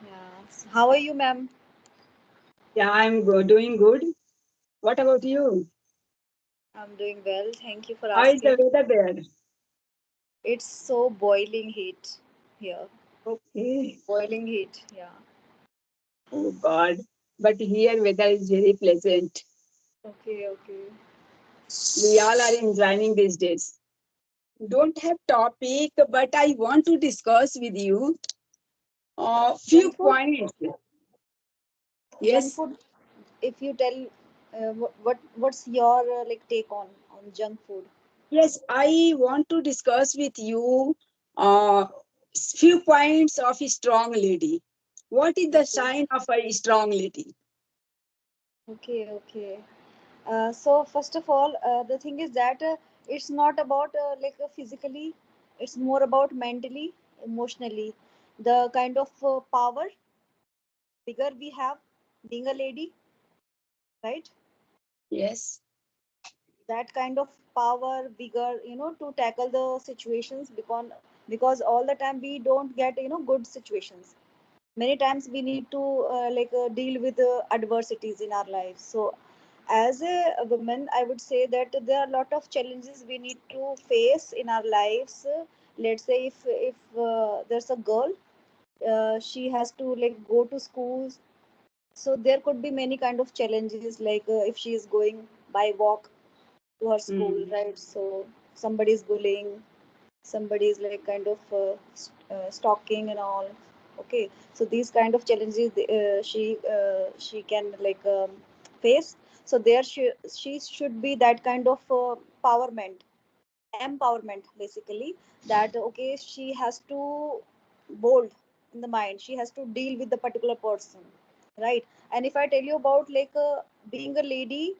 Yeah. So how are you, ma'am? Yeah, I'm doing good. What about you? I'm doing well. Thank you for How is the asking. weather there? It's so boiling heat here. Okay. Boiling heat. Yeah. Oh God. But here weather is very pleasant. Okay, okay. We all are enjoying these days. Don't have topic, but I want to discuss with you few Junk food? points. Junk Yes. food. If you tell, what's your like take on junk food? Yes, I want to discuss with you uh, few points of a strong lady. What is the Okay. sign of a strong lady? Okay, okay. So first of all, the thing is that it's not about physically, it's more about mentally, emotionally. The kind of power bigger we have, being a lady, right? Yes. That kind of power bigger, to tackle the situations, because all the time we don't get good situations. Many times we need to deal with adversities in our lives. So as a woman, I would say that there are a lot of challenges we need to face in our lives. Let's say if there's a girl, she has to like go to schools. So there could be many kind of challenges, like if she is going by walk to her school, Mm. right? So somebody is bullying, somebody is like kind of stalking and all. Okay, so these kind of challenges she can face. So there she should be that kind of empowerment basically, that okay, she has to bold in the mind, she has to deal with the particular person, right? And if I tell you about being a lady,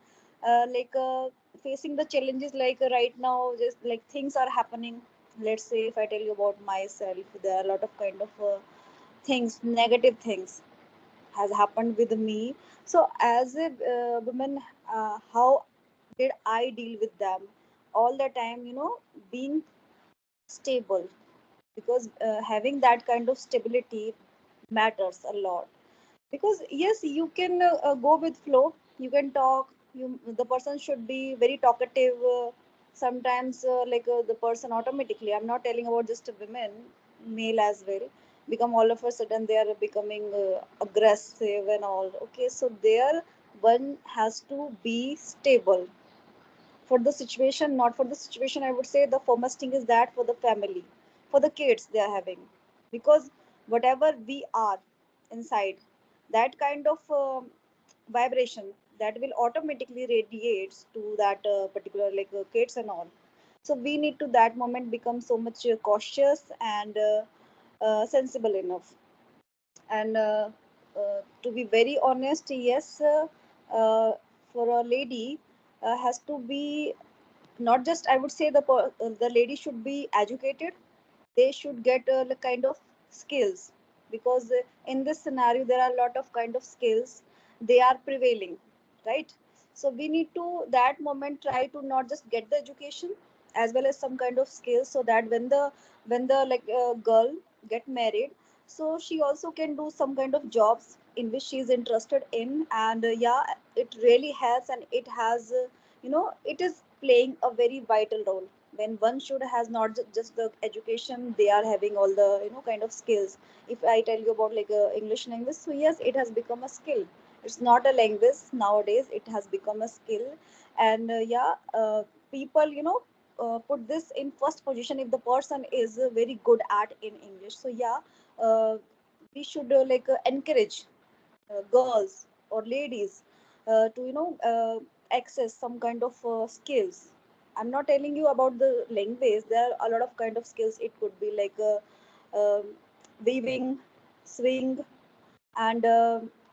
facing the challenges, right now just like things are happening. Let's say if I tell you about myself, there are a lot of kind of things, negative things has happened with me. So as a woman, how did I deal with them? All the time, being stable, because having that kind of stability matters a lot. Because yes, you can go with flow, you can talk, the person should be very talkative. Sometimes the person automatically, I'm not telling about just women, male as well, become all of a sudden they are becoming aggressive and all. Okay, so there one has to be stable for the situation, not for the situation. I would say the foremost thing is that for the family, for the kids they are having, because whatever we are inside, that kind of vibration, that will automatically radiates to that particular kids and all. So we need to that moment become so much cautious and sensible enough. And to be very honest, yes, for a lady, has to be not just, I would say, the lady should be educated. They should get the kind of skills, because in this scenario there are a lot of kind of skills they are prevailing, right? So we need to that moment try to not just get the education as well as some kind of skills, so that when the girl get married, so she also can do some kind of jobs in which she is interested in. And yeah, it really has, and it has it is playing a very vital role. When one should has not just the education, they are having all the kind of skills. If I tell you about English language, so yes, it has become a skill. It's not a language nowadays, it has become a skill. And yeah, people put this in first position if the person is very good at in English. So yeah, uh, we should encourage girls or ladies to access some kind of skills. I'm not telling you about the language, there are a lot of kind of skills. It could be um weaving, swing, and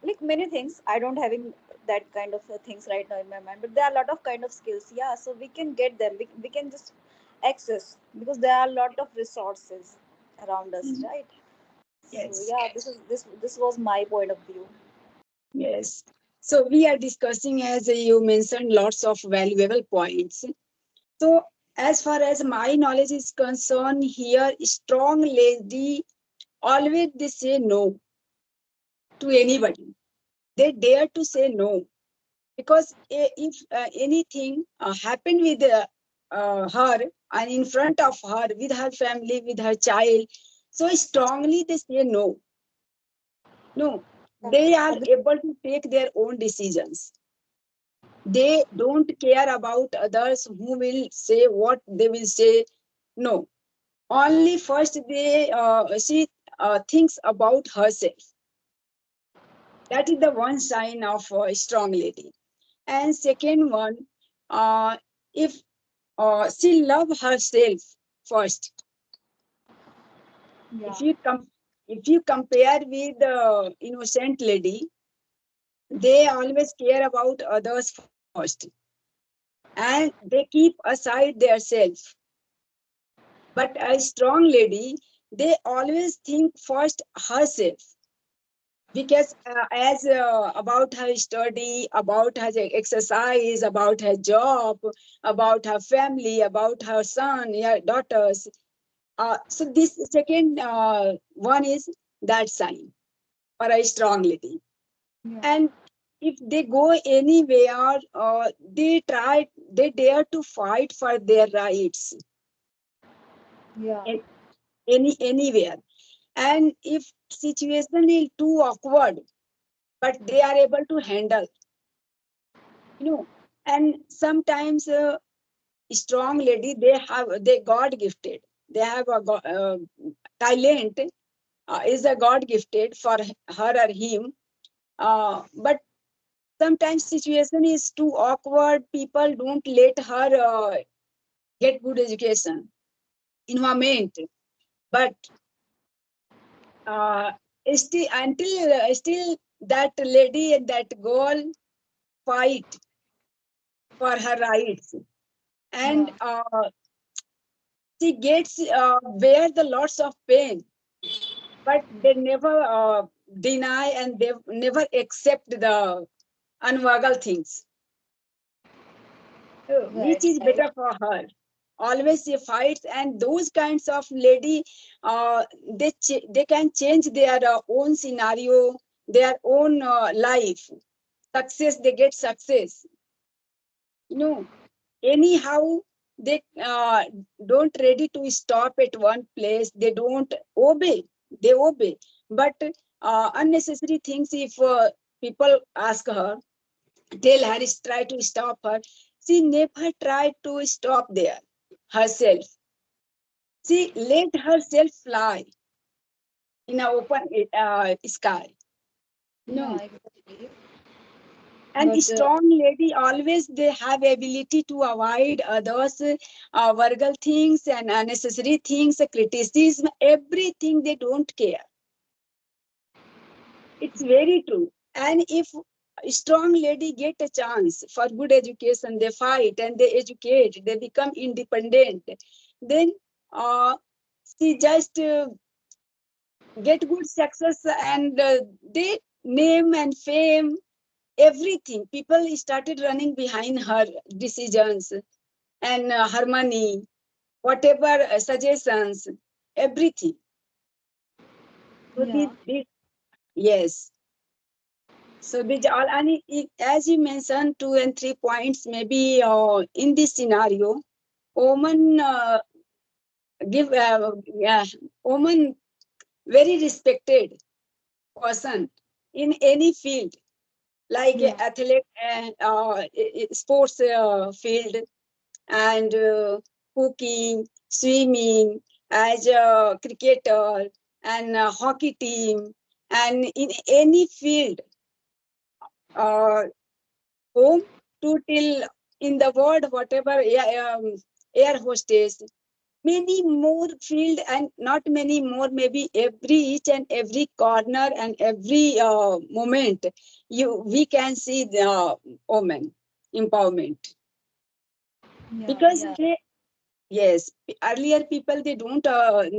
like many things. I don't having that kind of things right now in my mind, but there are a lot of kind of skills. Yeah, so we can get them, we can just access, because there are a lot of resources around us, Mm. right? So Yes. yeah, this was my point of view. Yes. So we are discussing, as you mentioned, lots of valuable points. So as far as my knowledge is concerned, here strong lady always they say no. to anybody. They dare to say no, because if anything happened with her and in front of her, with her family, with her child, so strongly they say no. No, they are Agree. able to take their own decisions. They don't care about others who will say what they will say. No, only first they she thinks about herself. That is the one sign of a strong lady. And second one, uh, if she love herself first. Yeah. If you if you compare with the innocent lady, they always care about others first, and they keep aside their self. But a strong lady, they always think first herself, because as about her study, about her exercise, about her job, about her family, about her son, her daughters. So this second one is that sign for a strong lady. Yeah. And if they go anywhere, they dare to fight for their rights Yeah. in anywhere. And if situation is too awkward, but they are able to handle, you know. And sometimes strong lady, they God gifted. They have a talent, is a God gifted for her or him. But sometimes situation is too awkward. People don't let her get good education, environment. But uh, still that lady and that girl fight for her rights, and Yeah. she gets bear the lots of pain, but they never deny, and they never accept the unvagal things. Which Right. is better for her? Always she fights, and those kinds of lady, they can change their own scenario, their own life. Success, they get success. You know, anyhow, they don't ready to stop at one place. They don't obey. They obey, but unnecessary things. If people ask her, tell her, try to stop her. She never tried to stop there herself. She let herself fly in an open sky. Yeah. No. Exactly. And But strong lady always they have ability to avoid others, vulgar things and unnecessary things, criticism, everything. They don't care. It's very true. And if a strong lady get a chance for good education, they fight and they educate, they become independent. Then uh, she just get good success, and they name and fame, everything. People started running behind her decisions and her money, whatever suggestions, everything. So yeah. yes. So these all, and as you mentioned, 2 and 3 points, maybe in this scenario, woman give yeah, woman very respected person in any field, like Yeah. athlete, sports field, and cooking, swimming, as a cricketer, and hockey team, and in any field, uh, home to till in the world, whatever, air hostess, many more field, and not many more, maybe every each and every corner and every moment, we can see the woman empowerment, Yeah. because Yeah. they, yes, earlier people, they don't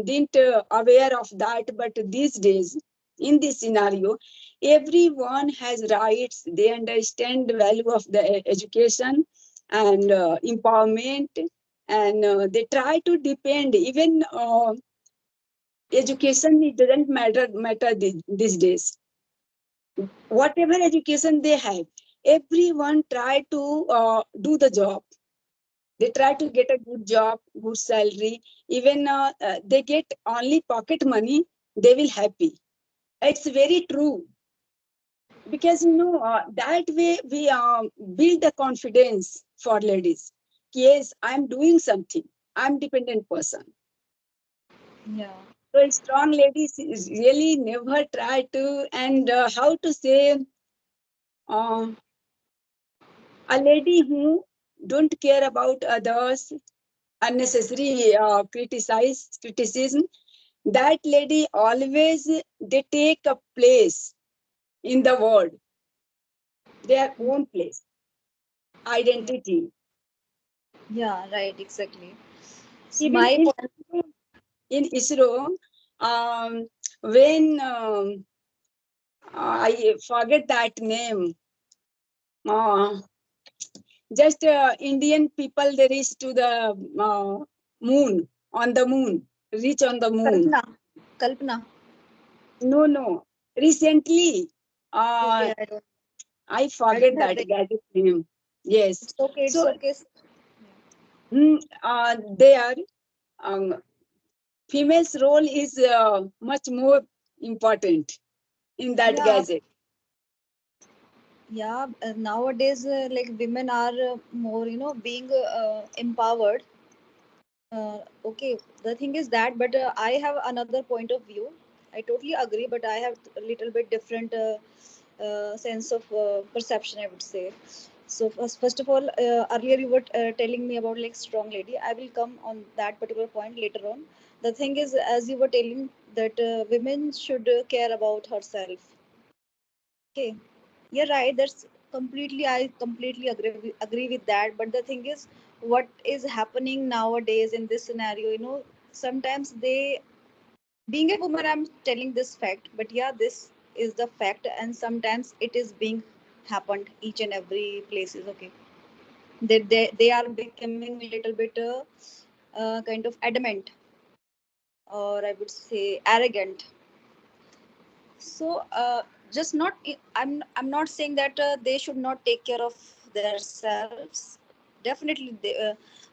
didn't aware of that, but these days, in this scenario, everyone has rights. They understand the value of the education and empowerment, and they try to depend. Even education, it doesn't matter these days. whatever education they have, everyone try to do the job. They try to get a good job, good salary. Even they get only pocket money, they will happy. It's very true, because that way we build the confidence for ladies. Yes, I'm doing something. I'm dependent person. Yeah. So strong ladies is really never try to, and how to say, uh, a lady who don't care about others, unnecessary criticism, that lady always they take a place in the world, their own place, Yeah, identity. yeah, right, exactly. Even My point. in ISRO, when I forget that name, uh, just Indian people they reach to the moon, on the moon, reach on the moon. Kalpana. Kalpana. No, no. Recently, uh, Okay, I don't. I I don't forget have that the. gadget name. Yes. It's okay. It's So okay. they are, um, female's role is much more important in that Yeah, gadget. yeah. Nowadays, like women are more, being empowered. Okay, the thing is that, but I have another point of view. I totally agree, but I have a little bit different sense of perception, I would say. So first of all, earlier you were telling me about like strong lady. I will come on that particular point later on. The thing is, as you were telling that women should care about herself. Okay, you're right. That's completely. I completely agree with that. But the thing is, what is happening nowadays in this scenario? Sometimes they, being a woman, I'm telling this fact. But yeah, this is the fact, and sometimes it is being happened each and every places. Okay, they are becoming a little bit kind of adamant, or I would say arrogant. So just not, I'm not saying that they should not take care of themselves. Definitely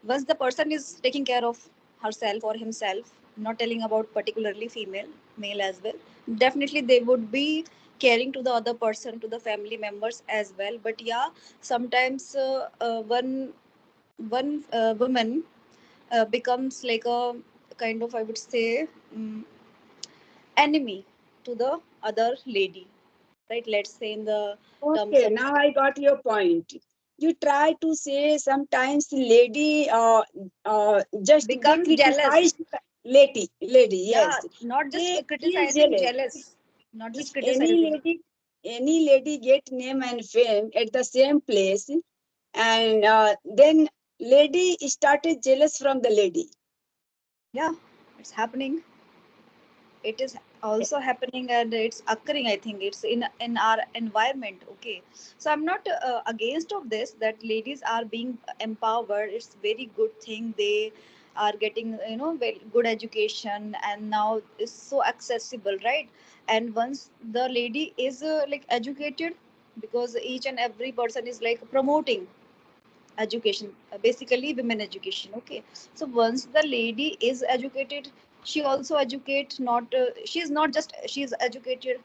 once the person is taking care of herself or himself, not telling about particularly female, male as well, definitely they would be caring to the other person, to the family members as well. But yeah, sometimes one woman becomes like a kind of, I would say, um, enemy to the other lady, right? Let's say in the terms Okay, of now I got your point. You try to say sometimes lady, just they becomes criticize jealous. lady. Yeah, Yes, not just he is criticizing, jealous. jealous. Not If just criticizing. any lady get name and fame at the same place, and then lady started jealous from the lady. Yeah, it's happening. It is also happening, and it's occurring. I think it's in our environment. Okay, so I'm not against of this, that ladies are being empowered. It's very good thing. They are getting, very good education, and now it's so accessible, right? And once the lady is like educated, because each and every person is like promoting education, basically women education. Okay, so once the lady is educated, she also educate, not she is not just, she is educated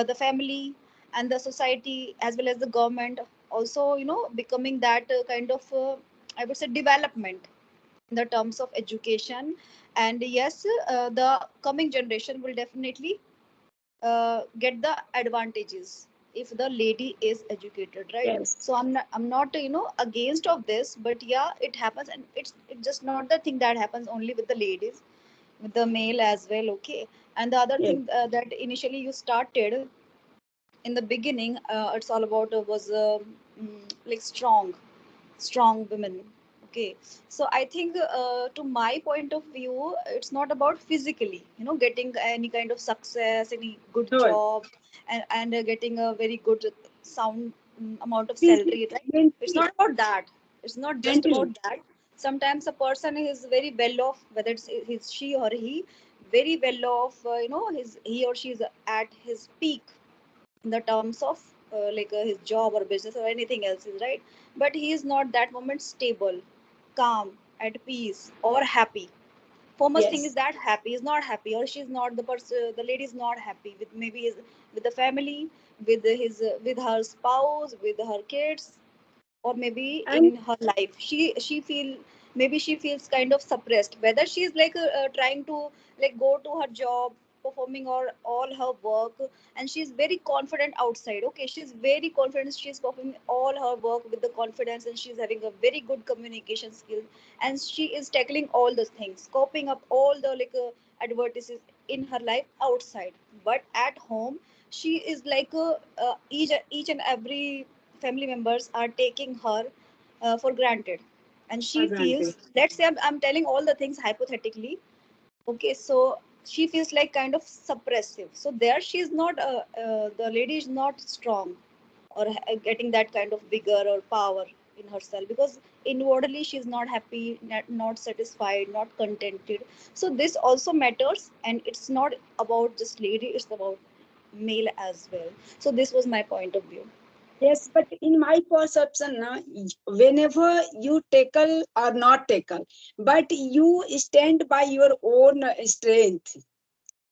the family and the society as well as the government, also becoming that kind of I would say development in the terms of education. And yes, the coming generation will definitely get the advantages if the lady is educated, right? Yes, So I'm not against of this, but yeah, it happens, and it's just not the thing that happens only with the ladies, with the male as well. Okay, and the other yes. thing that initially you started in the beginning, it's all about was like strong women. Okay, so I think to my point of view, it's not about physically, getting any kind of success, any good No, job, and getting a very good sound amount of mentally, salary, right? It's mentally, not about that. It's not just mentally. about that. Sometimes a person is very well off, whether it's his, she or he, very well off, his he or she is at his peak, in the terms of his job or business or anything else is right, but he is not that moment stable, calm, at peace or happy. Foremost thing is Yes. that happy is not happy, or she's not the person, the lady is not happy with maybe his, with the family, with his with her spouse, with her kids, or maybe And in her life she feel, maybe she feels kind of suppressed, whether she's trying to go to her job, performing all her work, and she's very confident outside. Okay, she's very confident, she's performing all her work with the confidence, and she's having a very good communication skill, and she is tackling all those things, coping up all the advertises in her life outside. But at home she is each and every family members are taking her for granted, and she for granted. feels, let's say I'm telling all the things hypothetically. Okay, so she feels like kind of suppressive, so there she is not the lady is not strong, or getting that kind of vigor or power in herself, because inwardly she's not happy, not satisfied, not contented. So this also matters, and it's not about just lady, it's about male as well. So this was my point of view. Yes, but in my perception, whenever you tackle or not tackle, but you stand by your own strength.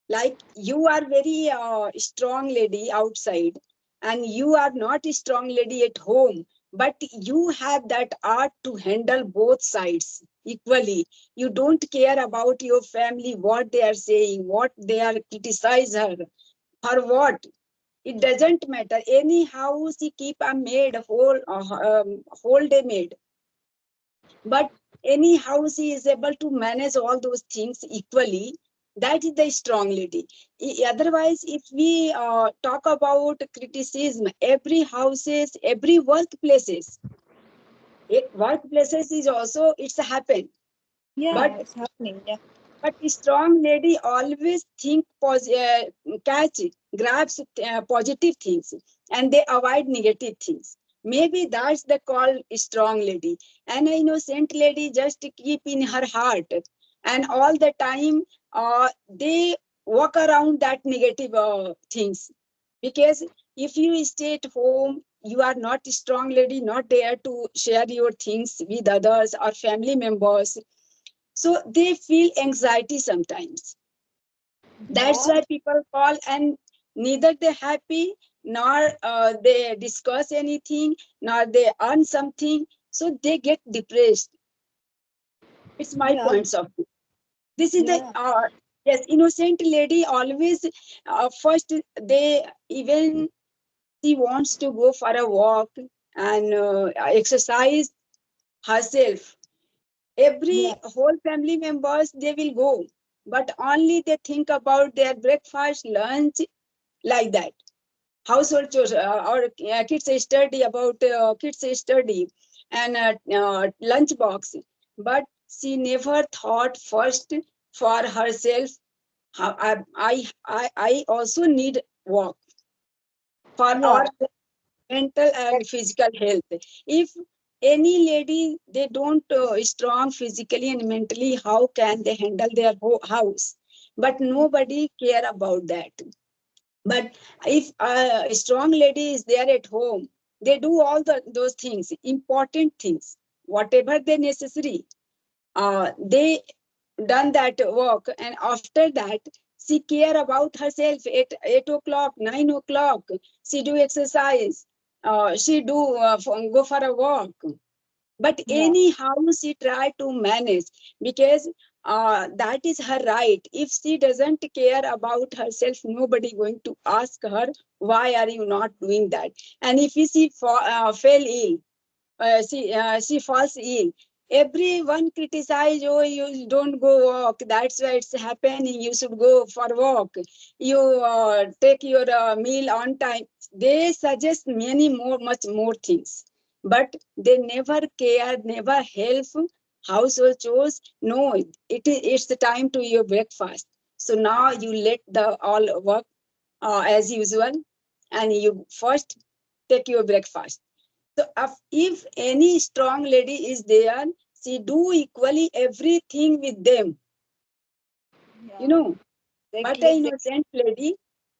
Like you are very strong lady outside, and you are not a strong lady at home, but you have that art to handle both sides equally. You don't care about your family, what they are saying, what they are criticize her, for what. It doesn't matter. Anyhow, she keep a maid whole day maid, but anyhow she is able to manage all those things equally. That is the strong lady. Otherwise, if we talk about criticism, every houses, every workplaces, workplaces is also it's happen. Yeah, But it's happening. Yeah. a strong lady always catch, grabs positive things, and they avoid negative things. Maybe that's the call strong lady. And an innocent lady just keep in her heart, and all the time they walk around that negative things. Because if you stay at home, you are not a strong lady, not there to share your things with others or family members, so they feel anxiety sometimes. That's Yeah. why people call, and neither they happy, nor they discuss anything, nor they earn something, so they get depressed. It's my Yeah. points of view. This is the Yeah. yes, innocent lady always first they even she wants to go for a walk and exercise herself. Every Yeah. whole family members they will go, but only they think about their breakfast, lunch, like that. Household chores, or kids study about kids study and lunch box, but she never thought first for herself. I also need work for our Yeah. mental and physical health. If any lady they don't strong physically and mentally, how can they handle their house? But nobody care about that. But if a strong lady is there at home, they do all those things, important things, whatever they necessary. They done that work, and after that she care about herself at 8 o'clock, 9 o'clock. She do exercise. She do go for a walk. But Yeah. anyhow she try to manage, because that is her right. If she doesn't care about herself, nobody going to ask her why are you not doing that. And if she fell ill, she falls ill, everyone criticize, oh you don't go walk, that's why it's happening, you should go for walk, you take your meal on time. They suggest many more, much more things, but they never care, never help household chores. No, it's the time to your breakfast, so now you let the all work as usual, and you first take your breakfast. So if any strong lady is there, she do equally everything with them, you Yeah. know. But Exactly. an Exactly. innocent lady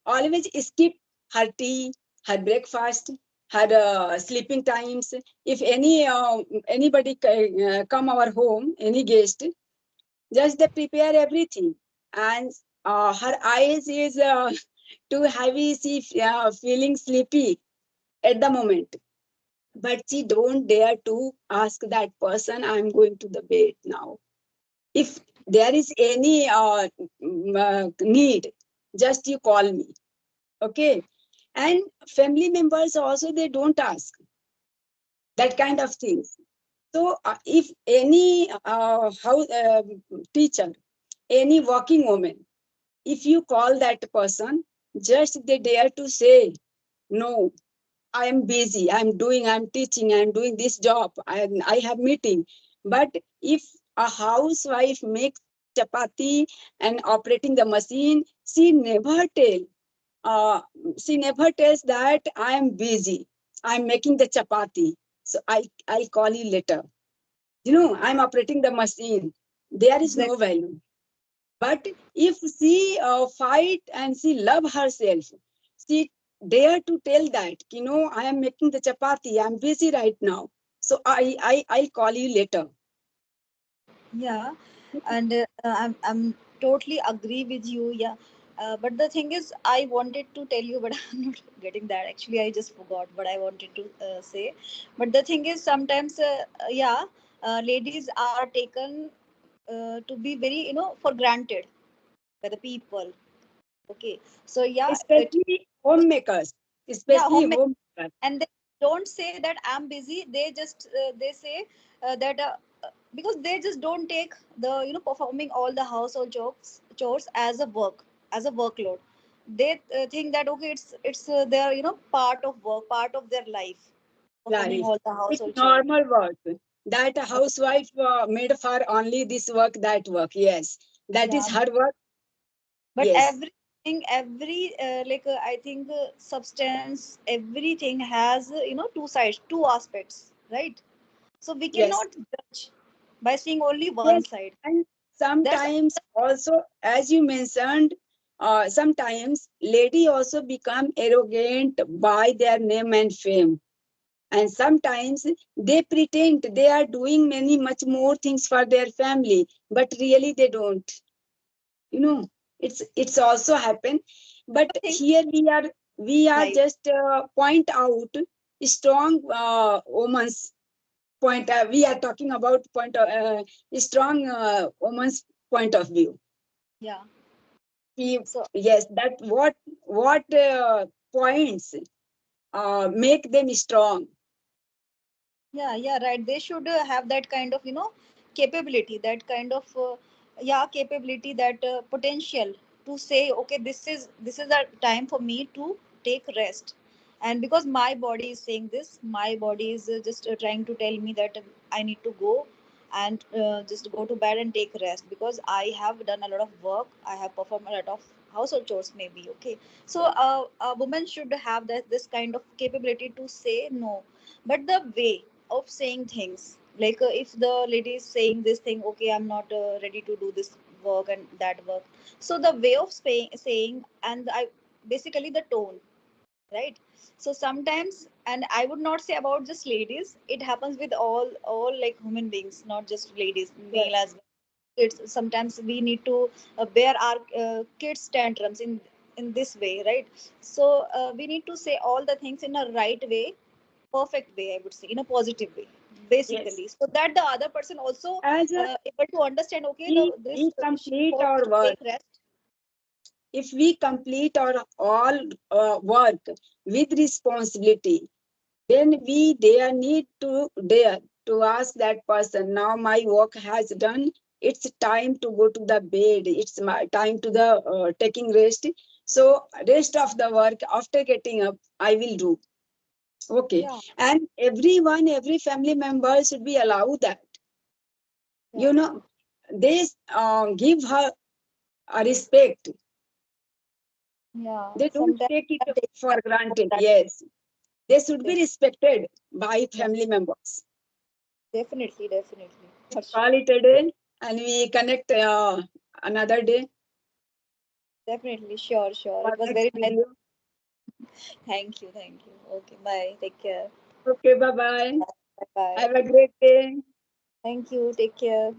always skip. her tea, her breakfast, her sleeping times. If anybody come our home, any guest, just they prepare everything, and her eyes is too heavy. She feeling sleepy at the moment, but she don't dare to ask that person, "I'm going to the bed now." If there is any need, just you call me, okay? And family members also, they don't ask that kind of things. So if any teacher, any working woman, if you call that person, just they dare to say, "No, I am busy, I'm teaching, I'm doing this job, I have meeting." But if a housewife makes chapati and operating the machine, uh, she never tells that I am busy, I'm making the chapati, so I'll call you later. I'm operating the machine. There is no Exactly. value. But if she fight and she love herself, she dare to tell that, I am making the chapati, I'm busy right now. So I'll call you later. Yeah, and I'm totally agree with you. Yeah, but the thing is, I wanted to tell you, but I'm not getting that. Actually, I just forgot what I wanted to say. But the thing is, sometimes, yeah, ladies are taken to be very, for granted by the people. Okay, so yeah, Especially homemakers. yeah, Especially homemakers. and they don't say that I'm busy. They just they say that because they just don't take the performing all the household chores as a work, as a workload. They think that okay, it's their part of work, part of their life, performing Life. all the It's household chores. normal work. That a housewife made for only this work, that work. Yes. That is Yeah, her work. but Yes. everything, every I think substance, everything has two sides, two aspects, right? So we Yes. cannot judge by seeing only one Yes, side. and There's sometimes also, as you mentioned, sometimes lady also become arrogant by their name and fame, and sometimes they pretend they are doing many much more things for their family, but really they don't. You know, it's also happen. But the thing here we are life. just point out strong women's point. We are talking about strong woman's point of view. Yeah. We, So yes, that what points make them strong. yeah, yeah, right. They should have that kind of capability, that kind of yeah, capability, that potential to say, okay, this is a time for me to take rest, and because my body is saying this, my body is just trying to tell me that I need to go and just go to bed and take rest because I have done a lot of work, I have performed a lot of household chores, maybe. Okay, so a woman should have that this kind of capability to say no, but the way of saying things, like if the lady is saying this thing, okay, I'm not ready to do this work and that work, so the way of saying, and I basically the tone, right? So sometimes, and I would not say about just ladies, it happens with all like human beings, not just ladies, Yes, male as well. Kids, sometimes we need to bear our kids tantrums in this way, right? So we need to say all the things in a right way, perfect way, I would say, in a positive way, yes. basically, so that the other person also As able to understand, okay, this we she complete wants our to work, take rest. if we complete our all work with responsibility, then we dare need to dare to ask that person, "Now my work has done, it's time to go to the bed, it's my time to the taking rest. So rest of the work after getting up I will do." Okay. Yeah, And every family member should be allowed that, yeah, they give her a respect. yeah, They don't sometimes take it I take for that for granted. granted. Yes, they should be Def- respected by yeah, family members. definitely, definitely, for Call sure. it a day and we connect another day Definitely, sure, sure. for It was next very nice. video. Thank you, thank you. Okay, bye. Take care. Okay, bye bye. Bye bye. Have a great day. Thank you. Take care.